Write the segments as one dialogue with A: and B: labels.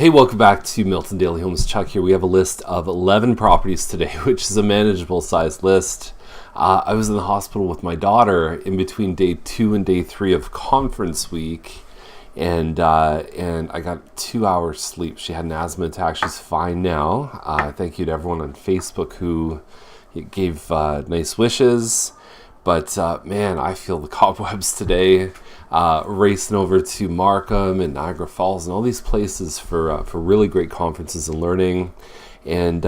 A: Hey, welcome back to Milton Daily Homes. Chuck here. We have a list of 11 properties today, which is a manageable size list. I was in the hospital with my daughter in between day 2 and day 3 of conference week, and I got 2 hours sleep. She had an asthma attack. She's fine now. Thank you to everyone on Facebook who gave nice wishes. But man, I feel the cobwebs today. Racing over to Markham and Niagara Falls and all these places for really great conferences and learning. And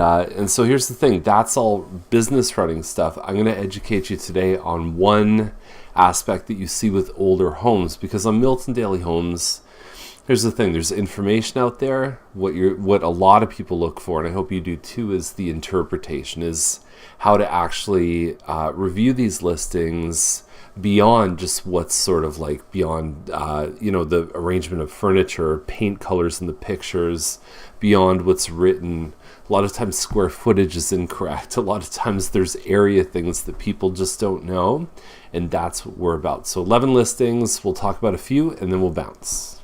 A: so here's the thing. That's all business running stuff. I'm going to educate you today on one aspect that you see with older homes, because on Milton Daily Homes, here's the thing. There's information out there. What a lot of people look for, and I hope you do too, is the interpretation, is how to actually review these listings beyond just what's sort of like beyond, the arrangement of furniture, paint colors in the pictures, beyond what's written. A lot of times square footage is incorrect. A lot of times there's area things that people just don't know, and that's what we're about. So 11 listings, we'll talk about a few, and then we'll bounce.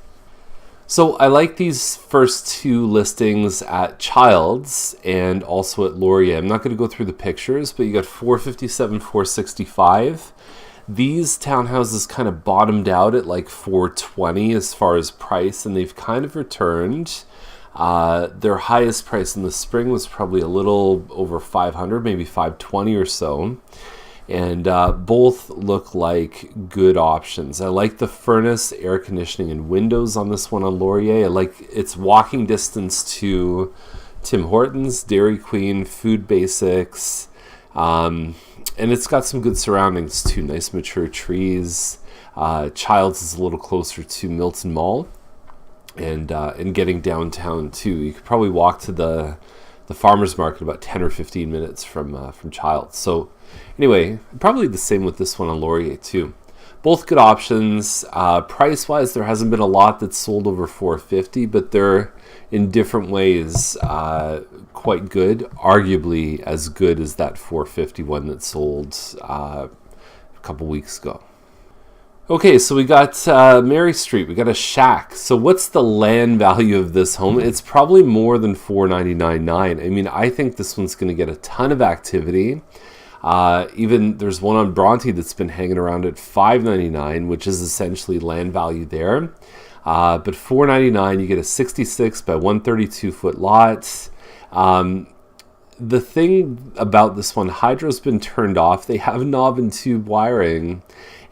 A: So I like these first 2 listings at Childs and also at Laurier. I'm not going to go through the pictures, but you got 457, 465. These townhouses kind of bottomed out at like 420 as far as price, and they've kind of returned. Their highest price in the spring was probably a little over 500, maybe 520 or so. And both look like good options. I like the furnace, air conditioning, and windows on this one on Laurier. I like it's walking distance to Tim Hortons, Dairy Queen, Food Basics, and it's got some good surroundings too. Nice mature trees. Childs is a little closer to Milton Mall, and getting downtown too. You could probably walk to the farmers market about 10 or 15 minutes from Childs. So anyway, probably the same with this one on Laurier too. Both good options. Price-wise, there hasn't been a lot that's sold over 450, but they're in different ways quite good. Arguably as good as that 450 one that sold a couple weeks ago. Okay, so we got Mary Street. We got a shack. So what's the land value of this home? It's probably more than $499,900. I mean, I think this one's going to get a ton of activity. Even there's one on Bronte that's been hanging around at $599,000, which is essentially land value there. But $499,000, you get a 66 by 132 foot lot. The thing about this one, hydro's been turned off. They have knob and tube wiring.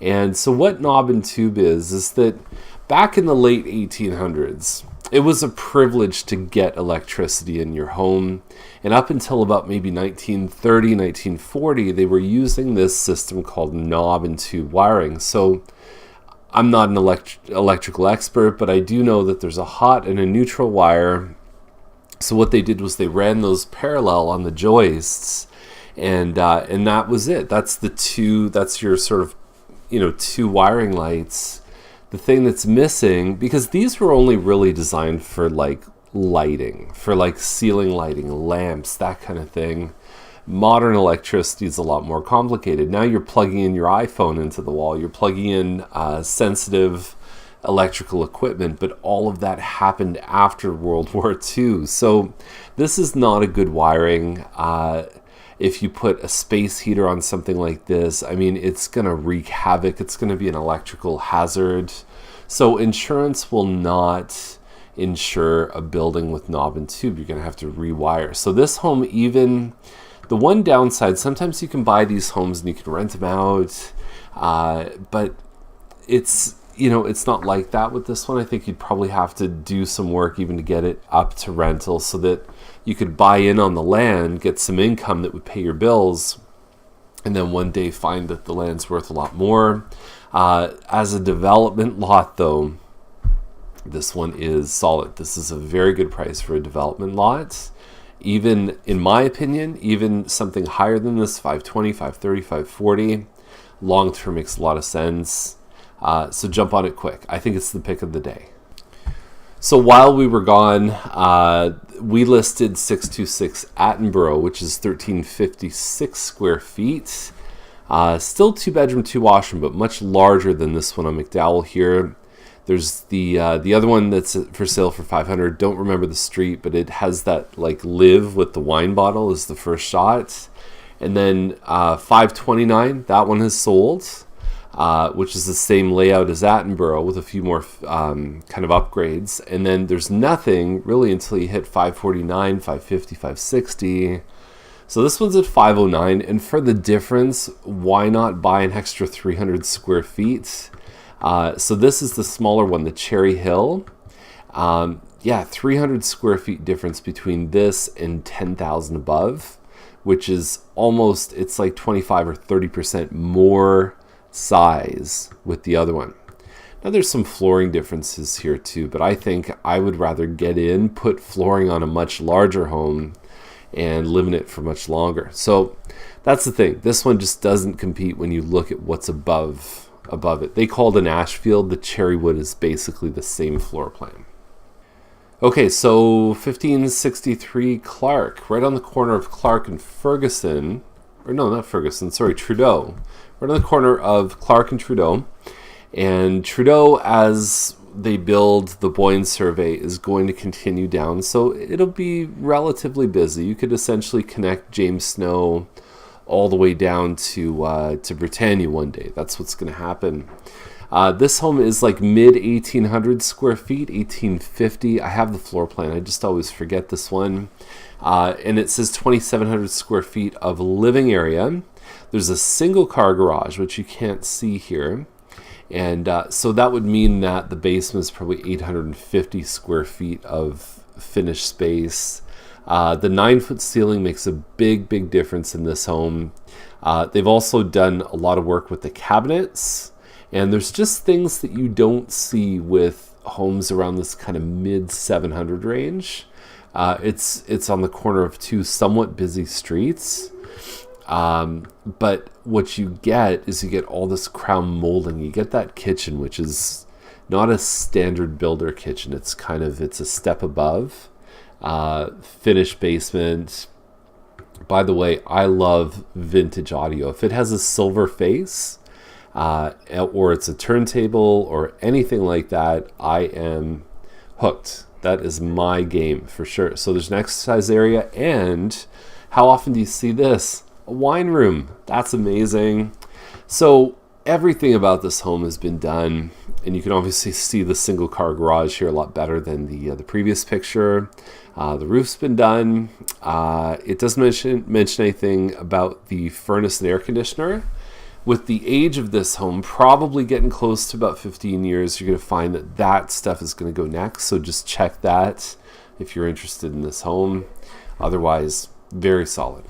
A: And so what knob and tube is that back in the late 1800s, it was a privilege to get electricity in your home. And up until about maybe 1930, 1940, they were using this system called knob and tube wiring. So I'm not an electrical expert, but I do know that there's a hot and a neutral wire. So what they did was they ran those parallel on the joists, and that was it. That's your sort of, 2 wiring lights. The thing that's missing, because these were only really designed for like lighting, for like ceiling lighting, lamps, that kind of thing. Modern electricity is a lot more complicated. Now you're plugging in your iPhone into the wall. You're plugging in sensitive electrical equipment, but all of that happened after World War II. So this is not a good wiring. If you put a space heater on something like this, I mean, it's going to wreak havoc. It's going to be an electrical hazard. So insurance will not insure a building with knob and tube. You're going to have to rewire. So this home, even the one downside, sometimes you can buy these homes and you can rent them out, but it's not like that with this one. I think you'd probably have to do some work even to get it up to rental so that you could buy in on the land, get some income that would pay your bills, and then one day find that the land's worth a lot more. As a development lot, though, this one is solid. This is a very good price for a development lot. Even, in my opinion, even something higher than this, 520, 530, 540, long-term makes a lot of sense. So jump on it quick. I think it's the pick of the day. So while we were gone, we listed 626 Attenborough, which is 1,356 square feet. Still 2-bedroom, 2-washroom, but much larger than this one on McDowell here. There's the other one that's for sale for 500. Don't remember the street, but it has that like live with the wine bottle is the first shot. And then 529, that one has sold, which is the same layout as Attenborough with a few more kind of upgrades. And then there's nothing really until you hit 549, 550, 560. So this one's at 509, and for the difference, why not buy an extra 300 square feet? So this is the smaller one, the Cherry Hill. 300 square feet difference between this and 10,000 above, which is almost, it's like 25 or 30% more size with the other one. Now there's some flooring differences here too, but I think I would rather get in, put flooring on a much larger home and live in it for much longer. So that's the thing. This one just doesn't compete when you look at what's above it. They called an Ashfield. The Cherrywood is basically the same floor plan. Okay, so 1563 Clarke, right on the corner of Clarke and Ferguson, or no, not Ferguson, sorry, Trudeau. Right on the corner of Clarke and Trudeau. And Trudeau, as they build, the Boyne survey is going to continue down, so it'll be relatively busy. You could essentially connect James Snow all the way down to Britannia one day. That's what's going to happen. This home is like mid 1800 square feet, 1850. I have the floor plan. I just always forget this one. And it says 2,700 square feet of living area. There's a single car garage, which you can't see here. And so that would mean that the basement is probably 850 square feet of finished space. The 9-foot ceiling makes a big difference in this home. They've also done a lot of work with the cabinets. And there's just things that you don't see with homes around this kind of mid 700 range. It's on the corner of two somewhat busy streets. But what you get is you get all this crown molding. You get that kitchen, which is not a standard builder kitchen. It's a step above. Finished basement. By the way, I love vintage audio. If it has a silver face, or it's a turntable or anything like that, I am hooked. That is my game for sure. So there's an exercise area, and how often do you see this? A wine room. That's amazing. So everything about this home has been done, and you can obviously see the single car garage here a lot better than the previous picture. The roof's been done. It doesn't mention anything about the furnace and air conditioner. With the age of this home, probably getting close to about 15 years, you're going to find that stuff is going to go next. So just check that if you're interested in this home. Otherwise, very solid.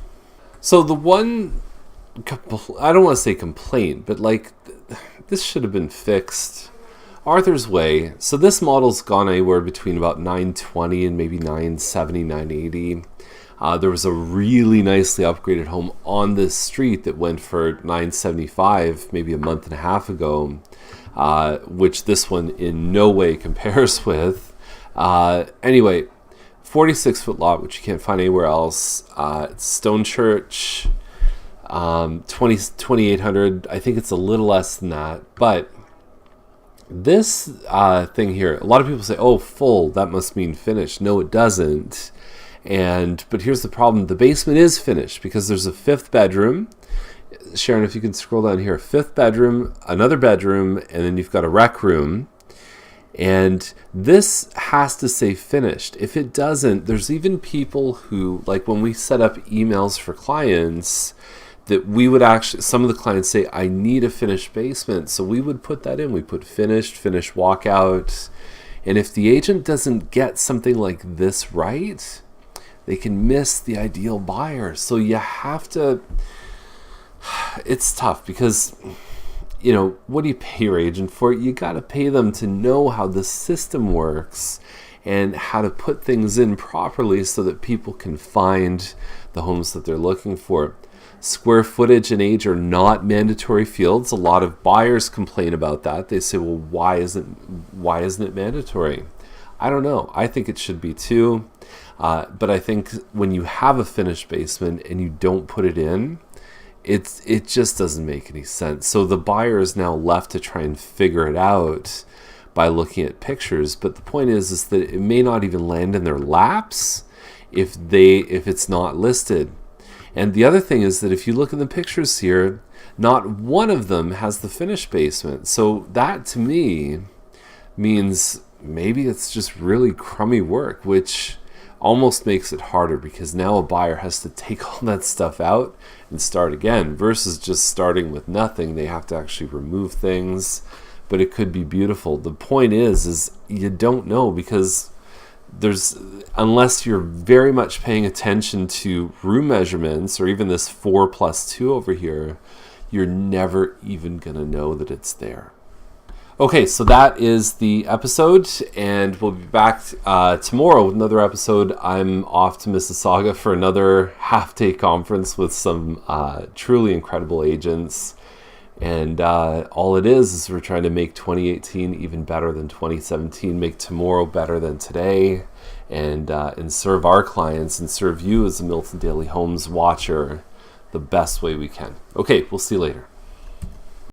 A: So the one, I don't want to say complaint, but like this should have been fixed. Arthur's Way. So this model's gone anywhere between about 920 and maybe 970, 980. There was a really nicely upgraded home on this street that went for $975 maybe a month and a half ago, which this one in no way compares with. Anyway, 46-foot lot, which you can't find anywhere else. It's Stone Church, 2,800. I think it's a little less than that. But this thing here, a lot of people say, oh, full, that must mean finished. No, it doesn't. But here's the problem. The basement is finished because there's a 5th bedroom. Sharon, if you can scroll down here, 5th bedroom, another bedroom, and then you've got a rec room. And this has to say finished. If it doesn't, there's even people who, like when we set up emails for clients, that we would actually, some of the clients say, I need a finished basement. So we would put that in. We put finished walkout. And if the agent doesn't get something like this right, they can miss the ideal buyer. So you have to, it's tough because, you know, what do you pay your agent for? You got to pay them to know how the system works and how to put things in properly so that people can find the homes that they're looking for. Square footage and age are not mandatory fields. A lot of buyers complain about that. They say, well, why isn't it mandatory? I don't know. I think it should be too. But I think when you have a finished basement and you don't put it in, it just doesn't make any sense. So the buyer is now left to try and figure it out by looking at pictures. But the point is that it may not even land in their laps if it's not listed. And the other thing is that if you look at the pictures here, not one of them has the finished basement. So that to me means maybe it's just really crummy work, which almost makes it harder because now a buyer has to take all that stuff out and start again versus just starting with nothing. They have to actually remove things, but it could be beautiful. The point is you don't know because unless you're very much paying attention to room measurements or even this 4+2 over here, you're never even gonna know that it's there. Okay, so that is the episode, and we'll be back tomorrow with another episode. I'm off to Mississauga for another half-day conference with some truly incredible agents. And all it is we're trying to make 2018 even better than 2017, make tomorrow better than today, and serve our clients and serve you as a Milton Daily Homes watcher the best way we can. Okay, we'll see you later.